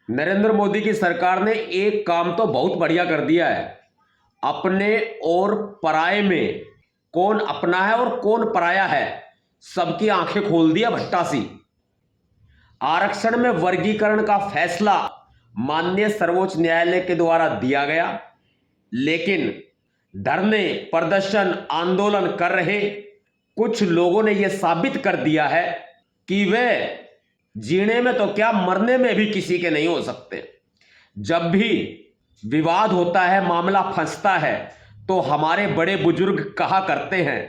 नरेंद्र मोदी की सरकार ने एक काम तो बहुत बढ़िया कर दिया है। अपने और पराये में कौन अपना है और कौन पराया है, सबकी आंखें खोल दिया भट्टा सी। आरक्षण में वर्गीकरण का फैसला माननीय सर्वोच्च न्यायालय के द्वारा दिया गया, लेकिन धरने, प्रदर्शन, आंदोलन कर रहे कुछ लोगों ने यह साबित कर दिया है कि वे जीने में तो क्या, मरने में भी किसी के नहीं हो सकते। जब भी विवाद होता है, मामला फंसता है, तो हमारे बड़े बुजुर्ग कहा करते हैं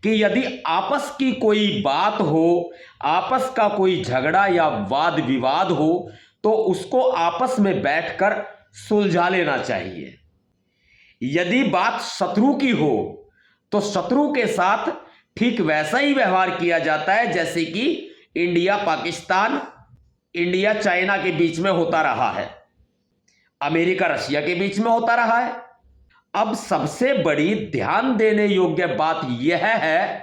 कि यदि आपस की कोई बात हो, आपस का कोई झगड़ा या वाद विवाद हो, तो उसको आपस में बैठकर सुलझा लेना चाहिए। यदि बात शत्रु की हो तो शत्रु के साथ ठीक वैसा ही व्यवहार किया जाता है जैसे कि इंडिया पाकिस्तान, इंडिया चाइना के बीच में होता रहा है, अमेरिका रशिया के बीच में होता रहा है। अब सबसे बड़ी ध्यान देने योग्य बात यह है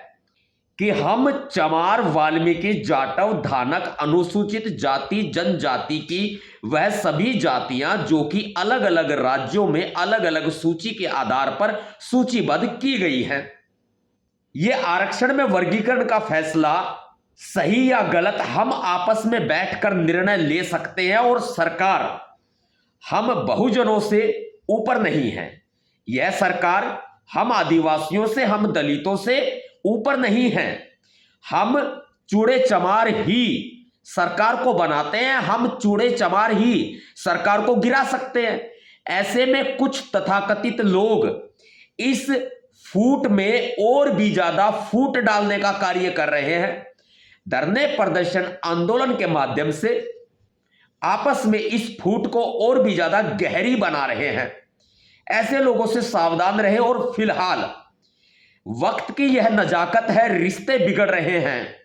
कि हम चमार, वाल्मीकि, जाटव, धानक, अनुसूचित जाति जनजाति की वह सभी जातियां जो कि अलग अलग राज्यों में अलग अलग सूची के आधार पर सूचीबद्ध की गई हैं, यह आरक्षण में वर्गीकरण का फैसला सही या गलत हम आपस में बैठकर निर्णय ले सकते हैं। और सरकार हम बहुजनों से ऊपर नहीं है। यह सरकार हम आदिवासियों से, हम दलितों से ऊपर नहीं है। हम चूड़े चमार ही सरकार को बनाते हैं, हम चूड़े चमार ही सरकार को गिरा सकते हैं। ऐसे में कुछ तथाकथित लोग इस फूट में और भी ज्यादा फूट डालने का कार्य कर रहे हैं। धरने, प्रदर्शन, आंदोलन के माध्यम से आपस में इस फूट को और भी ज्यादा गहरी बना रहे हैं। ऐसे लोगों से सावधान रहे। और फिलहाल वक्त की यह नजाकत है, रिश्ते बिगड़ रहे हैं,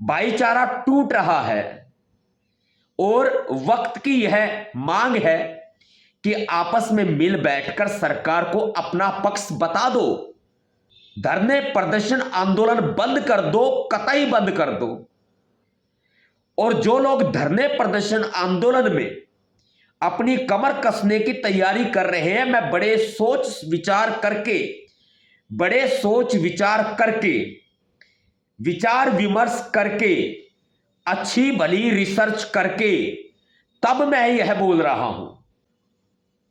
भाईचारा टूट रहा है और वक्त की यह मांग है कि आपस में मिल बैठकर सरकार को अपना पक्ष बता दो। धरने, प्रदर्शन, आंदोलन बंद कर दो, कतई बंद कर दो। और जो लोग धरने, प्रदर्शन, आंदोलन में अपनी कमर कसने की तैयारी कर रहे हैं, मैं बड़े सोच विचार करके, विचार विमर्श करके, अच्छी भली रिसर्च करके तब मैं यह बोल रहा हूं।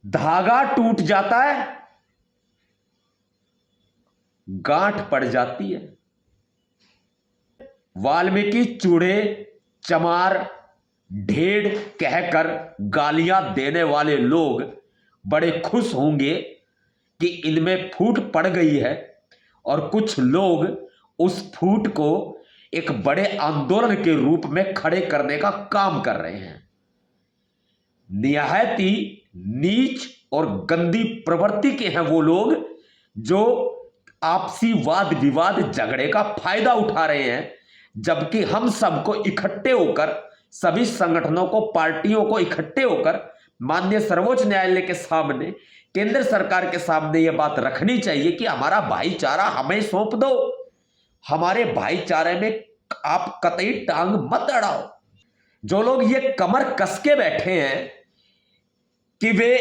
धागा टूट जाता है, गांठ पड़ जाती है। वाल्मीकि, चूड़े चमार, ढेड़ कहकर गालियां देने वाले लोग बड़े खुश होंगे कि इनमें फूट पड़ गई है, और कुछ लोग उस फूट को एक बड़े आंदोलन के रूप में खड़े करने का काम कर रहे हैं। निहायत ही नीच और गंदी प्रवृत्ति के हैं वो लोग जो आपसी वाद विवाद, झगड़े का फायदा उठा रहे हैं, जबकि हम सबको इकट्ठे होकर, सभी संगठनों को, पार्टियों को इकट्ठे होकर माननीय सर्वोच्च न्यायालय के सामने, केंद्र सरकार के सामने यह बात रखनी चाहिए कि हमारा भाईचारा हमें सौंप दो। हमारे भाईचारे में आप कतई टांग मत अड़ाओ। जो लोग ये कमर कस के बैठे हैं कि वे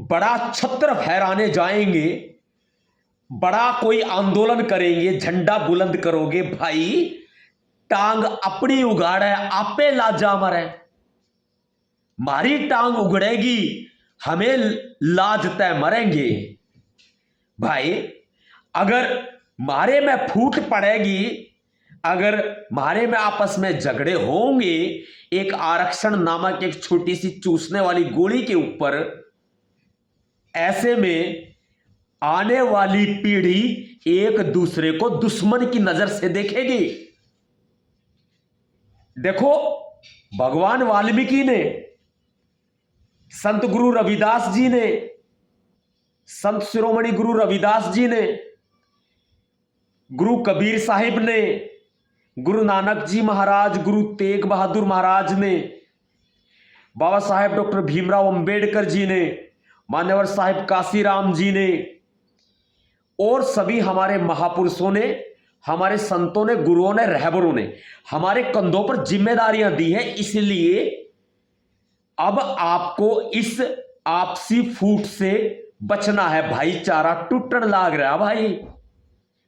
बड़ा छत्र फहराने जाएंगे, बड़ा कोई आंदोलन करेंगे, झंडा बुलंद करोगे, भाई टांग अपनी उगाड़ है, आपे लाजा मरे। मारी टांग उगड़ेगी, हमें लाज तय मरेंगे। भाई अगर मारे में फूट पड़ेगी, अगर मारे में आपस में झगड़े होंगे एक आरक्षण नामक एक छोटी सी चूसने वाली गोली के ऊपर, ऐसे में आने वाली पीढ़ी एक दूसरे को दुश्मन की नजर से देखेगी। देखो, भगवान वाल्मीकि ने, संत गुरु रविदास जी ने, संत शिरोमणि गुरु रविदास जी ने, गुरु कबीर साहिब ने, गुरु नानक जी महाराज, गुरु तेग बहादुर महाराज ने, बाबा साहेब डॉक्टर भीमराव अंबेडकर जी ने, मान्यवर साहिब काशीराम जी ने, और सभी हमारे महापुरुषों ने, हमारे संतों ने, गुरुओं ने, रहबरों ने हमारे कंधों पर जिम्मेदारियां दी हैं। इसलिए अब आपको इस आपसी फूट से बचना है। भाईचारा टूटन लाग रहा भाई।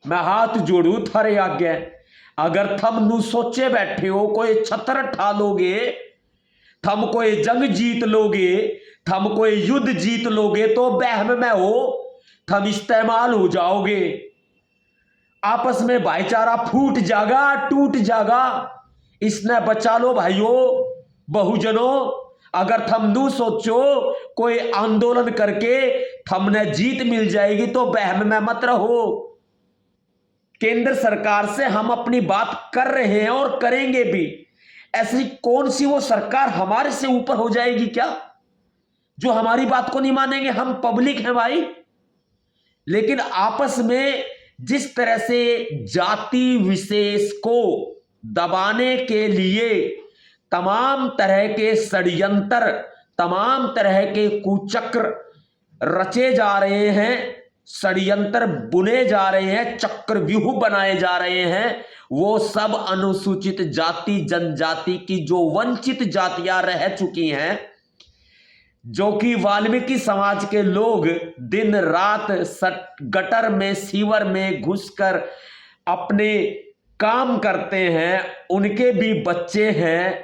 मैं हाथ जोड़ू थारे आगे, अगर थम नू सोचे बैठे हो कोई छतर ठा लोगे, थम कोई जंग जीत लोगे, थम कोई युद्ध जीत लोगे, तो बहम में हो, थम इस्तेमाल हो जाओगे। आपस में भाईचारा फूट जागा, टूट जागा। इसने बचा लो भाइयों, बहुजनों। अगर थम नू सोचो कोई आंदोलन करके थमने जीत मिल जाएगी, तो बहम में मत रहो। केंद्र सरकार से हम अपनी बात कर रहे हैं और करेंगे भी। ऐसी कौन सी वो सरकार हमारे से ऊपर हो जाएगी क्या, जो हमारी बात को नहीं मानेंगे? हम पब्लिक हैं भाई। लेकिन आपस में जिस तरह से जाति विशेष को दबाने के लिए तमाम तरह के षड्यंत्र, तमाम तरह के कुचक्र रचे जा रहे हैं, षड्यंत्र बुने जा रहे हैं, चक्रव्यूह बनाए जा रहे हैं, वो सब अनुसूचित जाति जनजाति की जो वंचित जातियां रह चुकी हैं, जो कि वाल्मीकि समाज के लोग दिन रात गटर में सीवर में घुसकर अपने काम करते हैं। उनके भी बच्चे हैं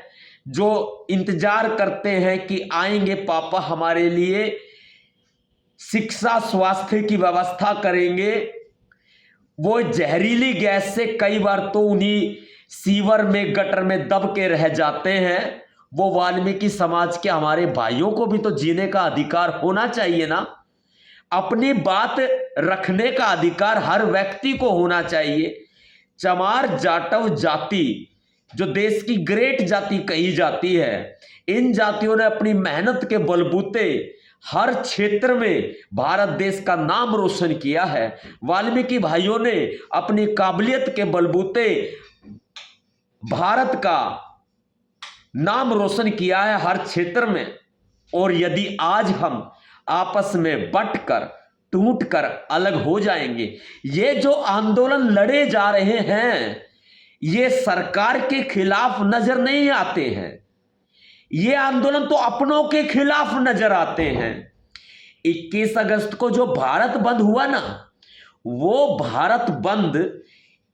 जो इंतजार करते हैं कि आएंगे पापा हमारे लिए, शिक्षा स्वास्थ्य की व्यवस्था करेंगे। वो जहरीली गैस से कई बार तो उन्हीं सीवर में गटर में दब के रह जाते हैं। वो वाल्मीकि समाज के हमारे भाइयों को भी तो जीने का अधिकार होना चाहिए ना। अपनी बात रखने का अधिकार हर व्यक्ति को होना चाहिए। चमार जाटव जाति जो देश की ग्रेट जाति कही जाती है, इन जातियों ने अपनी मेहनत के बलबूते हर क्षेत्र में भारत देश का नाम रोशन किया है। वाल्मीकि भाइयों ने अपनी काबिलियत के बलबूते भारत का नाम रोशन किया है हर क्षेत्र में। और यदि आज हम आपस में बंटकर टूटकर अलग हो जाएंगे, ये जो आंदोलन लड़े जा रहे हैं ये सरकार के खिलाफ नजर नहीं आते हैं, ये आंदोलन तो अपनों के खिलाफ नजर आते हैं। 21 अगस्त को जो भारत बंद हुआ ना, वो भारत बंद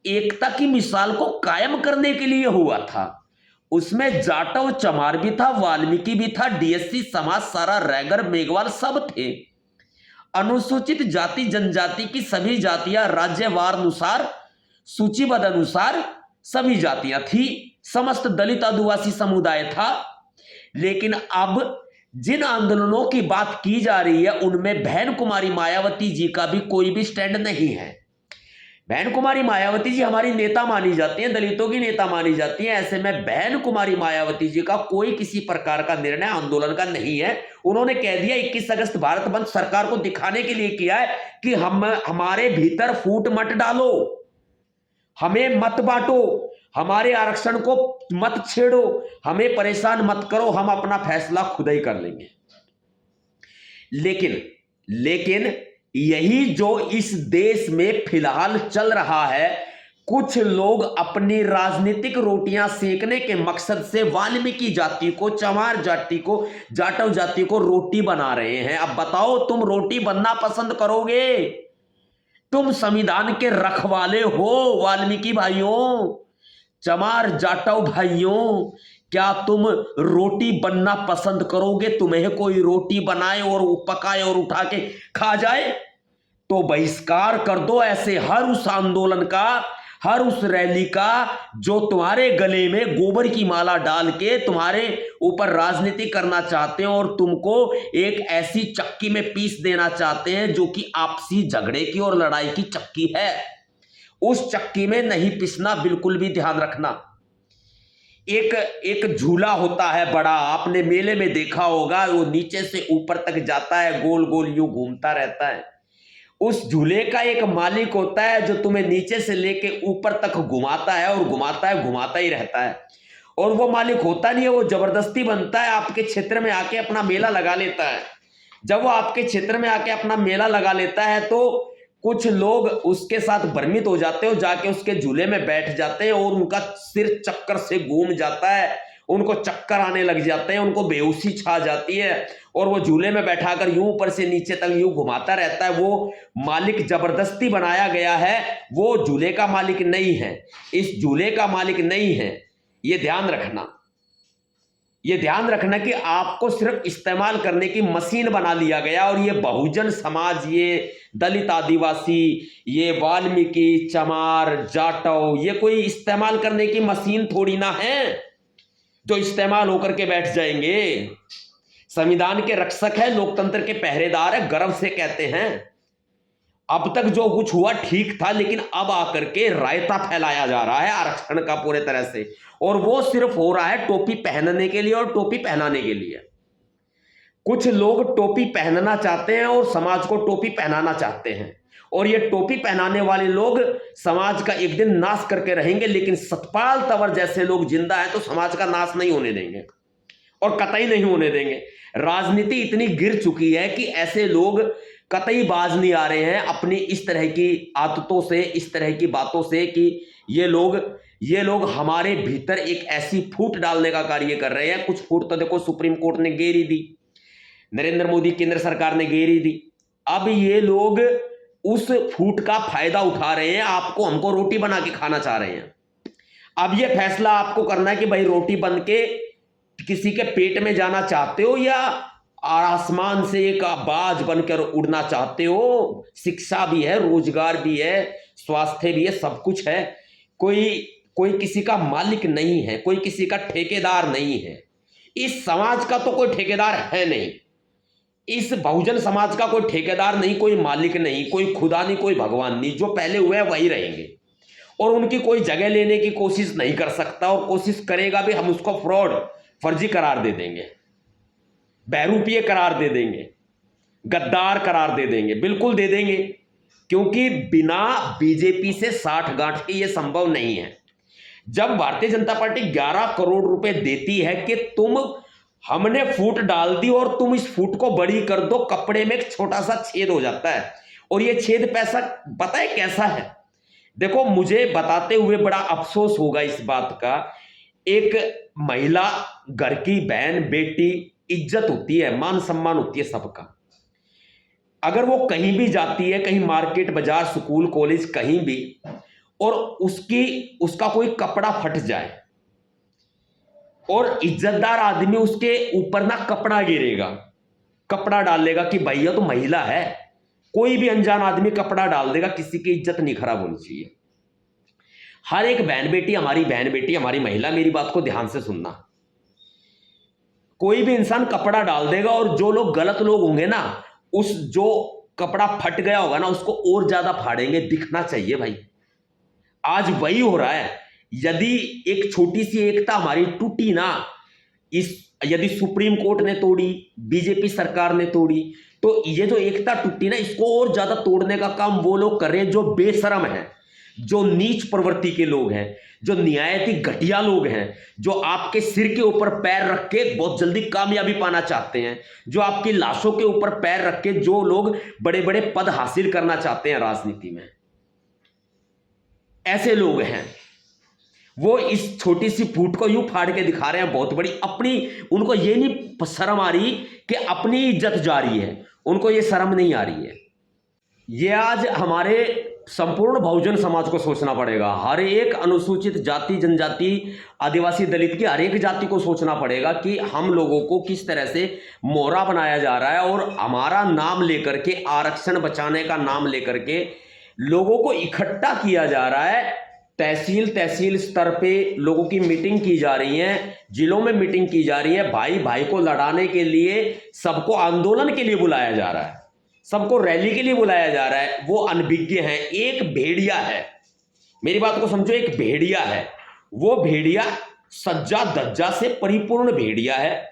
एकता की मिसाल को कायम करने के लिए हुआ था। उसमें जाटव चमार भी था, वाल्मीकि भी था, डीएससी समाज सारा रैगर मेघवाल सब थे। अनुसूचित जाति जनजाति की सभी जातियां राज्यवार अनुसार सूचीबद्ध अनुसार सभी जातियां थी, समस्त दलित आदिवासी समुदाय था। लेकिन अब जिन आंदोलनों की बात की जा रही है उनमें बहन कुमारी मायावती जी का भी कोई भी स्टैंड नहीं है। बहन कुमारी मायावती जी हमारी नेता मानी जाती हैं, दलितों की नेता मानी जाती हैं। ऐसे में बहन कुमारी मायावती जी का कोई किसी प्रकार का निर्णय आंदोलन का नहीं है। उन्होंने कह दिया 21 अगस्त भारत बंद सरकार को दिखाने के लिए किया है कि हमारे भीतर फूट मत डालो, हमें मत बांटो, हमारे आरक्षण को मत छेड़ो, हमें परेशान मत करो, हम अपना फैसला खुद ही कर लेंगे। लेकिन यही जो इस देश में फिलहाल चल रहा है, कुछ लोग अपनी राजनीतिक रोटियां सेकने के मकसद से वाल्मीकि जाति को, चमार जाति को, जाटव जाति को रोटी बना रहे हैं। अब बताओ, तुम रोटी बनना पसंद करोगे? तुम संविधान के रखवाले हो वाल्मीकि भाइयों, चमार जाटव भाइयों, क्या तुम रोटी बनना पसंद करोगे? तुम्हें कोई रोटी बनाए और पकाए और उठा के खा जाए तो बहिष्कार कर दो ऐसे हर उस आंदोलन का, हर उस रैली का जो तुम्हारे गले में गोबर की माला डाल के तुम्हारे ऊपर राजनीति करना चाहते हैं और तुमको एक ऐसी चक्की में पीस देना चाहते हैं जो कि आपसी झगड़े की और लड़ाई की चक्की है। उस चक्की में नहीं पिसना, बिल्कुल भी ध्यान रखना। एक झूला होता है बड़ा, आपने मेले में देखा होगा, वो नीचे से ऊपर तक जाता है, गोल गोल यूं घूमता रहता है। उस झूले का एक मालिक होता है जो तुम्हें नीचे से लेके ऊपर तक घुमाता है और घुमाता है, घुमाता ही रहता है। और वो मालिक होता नहीं है, वो जबरदस्ती बनता है, आपके क्षेत्र में आके अपना मेला लगा लेता है। जब वो आपके क्षेत्र में आके अपना मेला लगा लेता है तो कुछ लोग उसके साथ भ्रमित हो जाते हैं, जाके उसके झूले में बैठ जाते हैं और उनका सिर चक्कर से घूम जाता है उनको चक्कर आने लग जाते हैं, उनको बेहोशी छा जाती है और वो झूले में बैठाकर यूं ऊपर से नीचे तक यूं घुमाता रहता है। वो मालिक जबरदस्ती बनाया गया है, वो झूले का मालिक नहीं है, इस झूले का मालिक नहीं है। ये ध्यान रखना, ये ध्यान रखना कि आपको सिर्फ इस्तेमाल करने की मशीन बना लिया गया। और ये बहुजन समाज, ये दलित आदिवासी, ये वाल्मीकि, चमार, जाटव, ये कोई इस्तेमाल करने की मशीन थोड़ी ना है जो इस्तेमाल होकर के बैठ जाएंगे। संविधान के रक्षक है, लोकतंत्र के पहरेदार है, गर्व से कहते हैं। अब तक जो कुछ हुआ ठीक था, लेकिन अब आकर के रायता फैलाया जा रहा है आरक्षण का पूरे तरह से, और वो सिर्फ हो रहा है टोपी पहनने के लिए और टोपी पहनाने के लिए। कुछ लोग टोपी पहनना चाहते हैं और समाज को टोपी पहनाना चाहते हैं, और ये टोपी पहनाने वाले लोग समाज का एक दिन नाश करके रहेंगे। लेकिन सतपाल तंवर जैसे लोग जिंदा हैं तो समाज का नाश नहीं होने देंगे और कतई नहीं होने देंगे। राजनीति इतनी गिर चुकी है कि ऐसे लोग कतई बाज नहीं आ रहे हैं अपनी इस तरह की आदतों से, इस तरह की बातों से, कि ये लोग हमारे भीतर एक ऐसी फूट डालने का कार्य कर रहे हैं। कुछ फूट तो देखो सुप्रीम कोर्ट ने गेर ही दी, नरेंद्र मोदी केंद्र सरकार ने गेर ही दी। अब ये लोग उस फूट का फायदा उठा रहे हैं, आपको हमको रोटी बना के खाना चाह रहे हैं। अब ये फैसला आपको करना है कि भाई रोटी बन के किसी के पेट में जाना चाहते हो या आसमान से एक बाज बनकर उड़ना चाहते हो। शिक्षा भी है, रोजगार भी है, स्वास्थ्य भी है, सब कुछ है। कोई किसी का मालिक नहीं है, कोई किसी का ठेकेदार नहीं है। इस समाज का तो कोई ठेकेदार है नहीं, इस बहुजन समाज का कोई ठेकेदार नहीं, कोई मालिक नहीं, कोई खुदा नहीं, कोई भगवान नहीं। जो पहले हुए हैं वही रहेंगे और उनकी कोई जगह लेने की कोशिश नहीं कर सकता, और कोशिश करेगा भी हम उसको फ्रॉड, फर्जी करार दे देंगे, बहरूपीय करार दे देंगे, गद्दार करार दे देंगे, बिल्कुल दे देंगे। क्योंकि बिना बीजेपी से साठगांठ के ये संभव नहीं है। जब भारतीय जनता पार्टी 11 करोड़ रुपए देती है कि हमने फूट डाल दी और तुम इस फूट को बड़ी कर दो, कपड़े में एक छोटा सा छेद हो जाता है। और ये छेद पैसा पता है कैसा है? देखो, मुझे बताते हुए बड़ा अफसोस होगा इस बात का। एक महिला, घर की बहन, बेटी, इज्जत होती है, मान सम्मान होती है सबका। अगर वो कहीं भी जाती है, कहीं मार्केट, बाजार, स्कूल, कॉलेज, कहीं भी, और उसका कोई कपड़ा फट जाए और इज्जतदार आदमी उसके ऊपर ना कपड़ा गिरेगा, कपड़ा डाल लेगा कि भैया तो महिला है, कोई भी अनजान आदमी कपड़ा डाल देगा, किसी की इज्जत नहीं खराब होनी चाहिए। हर एक बहन बेटी हमारी बहन बेटी, हमारी महिला, मेरी बात को ध्यान से सुनना। कोई भी इंसान कपड़ा डाल देगा और जो लोग गलत लोग होंगे ना, उस जो कपड़ा फट गया होगा ना उसको और ज्यादा फाड़ेंगे। दिखना चाहिए भाई, आज वही हो रहा है। यदि एक छोटी सी एकता हमारी टूटी ना, यदि सुप्रीम कोर्ट ने तोड़ी, बीजेपी सरकार ने तोड़ी, तो ये जो एकता टूटी ना, इसको और ज्यादा तोड़ने का काम वो लोग कर रहे हैं जो बेशरम हैं, जो नीच प्रवृत्ति के लोग हैं, जो निहायती घटिया लोग हैं, जो आपके सिर के ऊपर पैर रख के बहुत जल्दी कामयाबी पाना चाहते हैं, जो आपकी लाशों के ऊपर पैर रख के जो लोग बड़े बड़े पद हासिल करना चाहते हैं राजनीति में, ऐसे लोग हैं। वो इस छोटी सी फूट को यूं फाड़ के दिखा रहे हैं बहुत बड़ी। अपनी, उनको ये नहीं शर्म आ रही कि अपनी इज्जत जा रही है, उनको ये शर्म नहीं आ रही है। ये आज हमारे संपूर्ण बहुजन समाज को सोचना पड़ेगा। हर एक अनुसूचित जाति, जनजाति, आदिवासी, दलित की हर एक जाति को सोचना पड़ेगा कि हम लोगों को किस तरह से मोहरा बनाया जा रहा है और हमारा नाम लेकर के, आरक्षण बचाने का नाम लेकर के लोगों को इकट्ठा किया जा रहा है। तहसील स्तर पे लोगों की मीटिंग की जा रही है, जिलों में मीटिंग की जा रही है। भाई भाई को लड़ाने के लिए सबको आंदोलन के लिए बुलाया जा रहा है, सबको रैली के लिए बुलाया जा रहा है। वो अनभिज्ञ हैं। एक भेड़िया है, मेरी बात को समझो, एक भेड़िया है। वो भेड़िया सज्जा धज्जा से परिपूर्ण भेड़िया है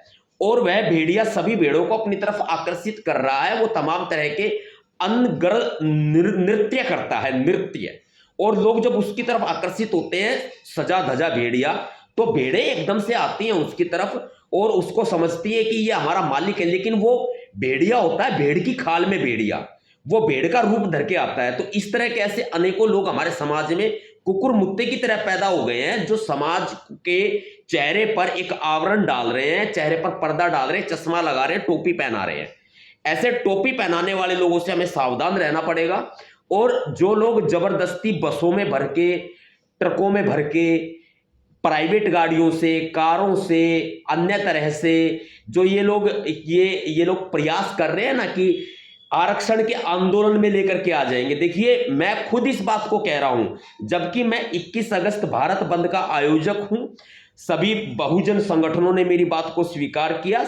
और वह भेड़िया सभी भेड़ों को अपनी तरफ आकर्षित कर रहा है। वो तमाम तरह के अनगढ़ नृत्य करता है, नृत्य। और लोग जब उसकी तरफ आकर्षित होते हैं, सजा धजा भेड़िया, तो भेड़े एकदम से आती हैं उसकी तरफ और उसको समझती है कि ये हमारा मालिक है। लेकिन वो भेड़िया होता है, भेड़ की खाल में भेड़िया, वो भेड़ का रूप धर के आता है। तो इस तरह के ऐसे अनेकों लोग हमारे समाज में कुकुर मुत्ते की तरह पैदा हो गए हैं, जो समाज के चेहरे पर एक आवरण डाल रहे हैं, चेहरे पर पर्दा डाल रहे हैं, चश्मा लगा रहे हैं, टोपी पहना रहे हैं। ऐसे टोपी पहनाने वाले लोगों से हमें सावधान रहना पड़ेगा। और जो लोग जबरदस्ती बसों में भर के, ट्रकों में भर के, प्राइवेट गाड़ियों से, कारों से, अन्य तरह से जो ये लोग प्रयास कर रहे हैं ना कि आरक्षण के आंदोलन में लेकर के आ जाएंगे। देखिए, मैं खुद इस बात को कह रहा हूं, जबकि मैं 21 अगस्त भारत बंद का आयोजक हूं। सभी बहुजन संगठनों ने मेरी बात को स्वीकार किया,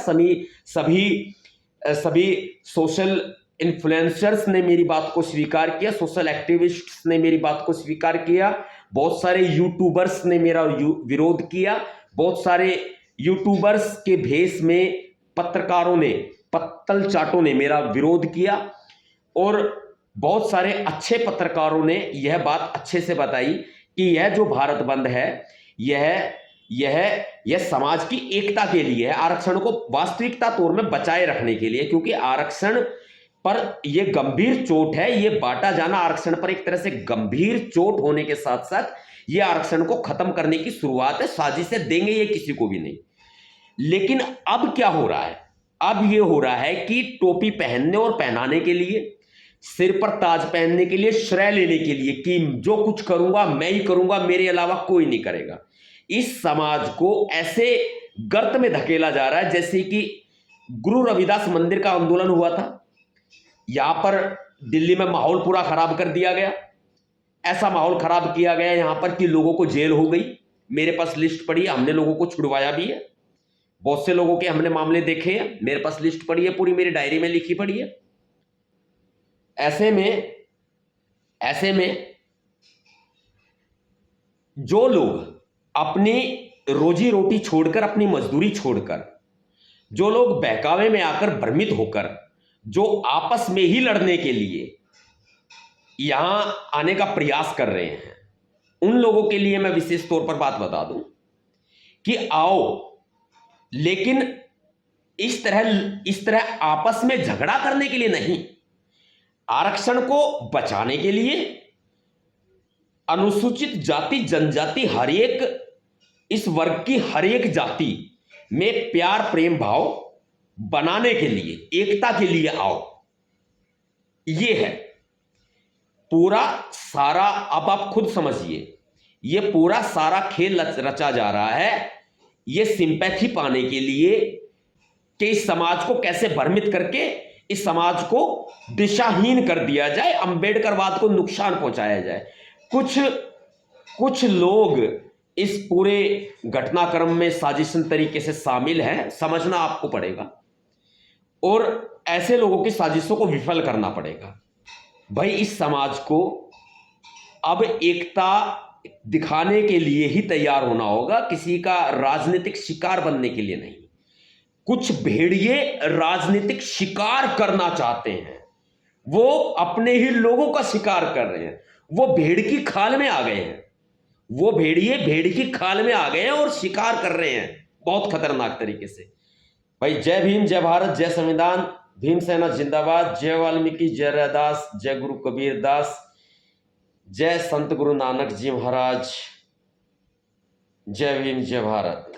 सभी सोशल इन्फ्लुएंसर्स ने मेरी बात को स्वीकार किया, सोशल एक्टिविस्ट्स ने मेरी बात को स्वीकार किया, बहुत सारे यूट्यूबर्स ने मेरा विरोध किया, बहुत सारे यूट्यूबर्स के भेष में पत्रकारों ने, पत्तल चाटों ने मेरा विरोध किया, और बहुत सारे अच्छे पत्रकारों ने यह बात अच्छे से बताई कि यह जो भारत बंद है, यह समाज की एकता के लिए है, आरक्षण को वास्तविकता तौर में बचाए रखने के लिए। क्योंकि आरक्षण पर यह गंभीर चोट है, यह बांटा जाना आरक्षण पर एक तरह से गंभीर चोट होने के साथ साथ यह आरक्षण को खत्म करने की शुरुआत है। साजिशें देंगे ये किसी को भी नहीं। लेकिन अब क्या हो रहा है? अब यह हो रहा है कि टोपी पहनने और पहनाने के लिए, सिर पर ताज पहनने के लिए, श्रेय लेने के लिए कि जो कुछ करूंगा मैं ही करूंगा, मेरे अलावा कोई नहीं करेगा, इस समाज को ऐसे गर्त में धकेला जा रहा है जैसे कि गुरु रविदास मंदिर का आंदोलन हुआ था। यहां पर दिल्ली में माहौल पूरा खराब कर दिया गया। ऐसा माहौल खराब किया गया यहां पर कि लोगों को जेल हो गई। मेरे पास लिस्ट पड़ी है, हमने लोगों को छुड़वाया भी है। बहुत से लोगों के हमने मामले देखे हैं, मेरे पास लिस्ट पड़ी है, पूरी मेरी डायरी में लिखी पड़ी है। ऐसे में जो लोग अपनी रोजी रोटी छोड़कर, अपनी मजदूरी छोड़कर, जो लोग बहकावे में आकर भ्रमित होकर, जो आपस में ही लड़ने के लिए यहां आने का प्रयास कर रहे हैं, उन लोगों के लिए मैं विशेष तौर पर बात बता दूं कि आओ, लेकिन इस तरह आपस में झगड़ा करने के लिए नहीं, आरक्षण को बचाने के लिए, अनुसूचित जाति जनजाति हर एक, इस वर्ग की हर एक जाति में प्यार प्रेम भाव बनाने के लिए, एकता के लिए आओ। ये है पूरा सारा। अब आप खुद समझिए, ये पूरा सारा खेल रचा जा रहा है ये सिंपैथी पाने के लिए कि इस समाज को कैसे भ्रमित करके इस समाज को दिशाहीन कर दिया जाए, अंबेडकरवाद को नुकसान पहुंचाया जाए। कुछ लोग इस पूरे घटनाक्रम में साजिशन तरीके से शामिल हैं, समझना आपको पड़ेगा, और ऐसे लोगों की साजिशों को विफल करना पड़ेगा। भाई, इस समाज को अब एकता दिखाने के लिए ही तैयार होना होगा, किसी का राजनीतिक शिकार बनने के लिए नहीं। कुछ भेड़िए राजनीतिक शिकार करना चाहते हैं, वो अपने ही लोगों का शिकार कर रहे हैं, वो भेड़ की खाल में आ गए हैं, वो भेड़िए भेड़ की खाल में आ गए हैं और शिकार कर रहे हैं बहुत खतरनाक तरीके से। भाई, जय भीम, जय भारत, जय संविधान, भीमसेना जिंदाबाद, जय वाल्मीकि, जय रैदास, जय गुरु कबीर दास, जय संत गुरु नानक जी महाराज, जय भीम, जय भारत।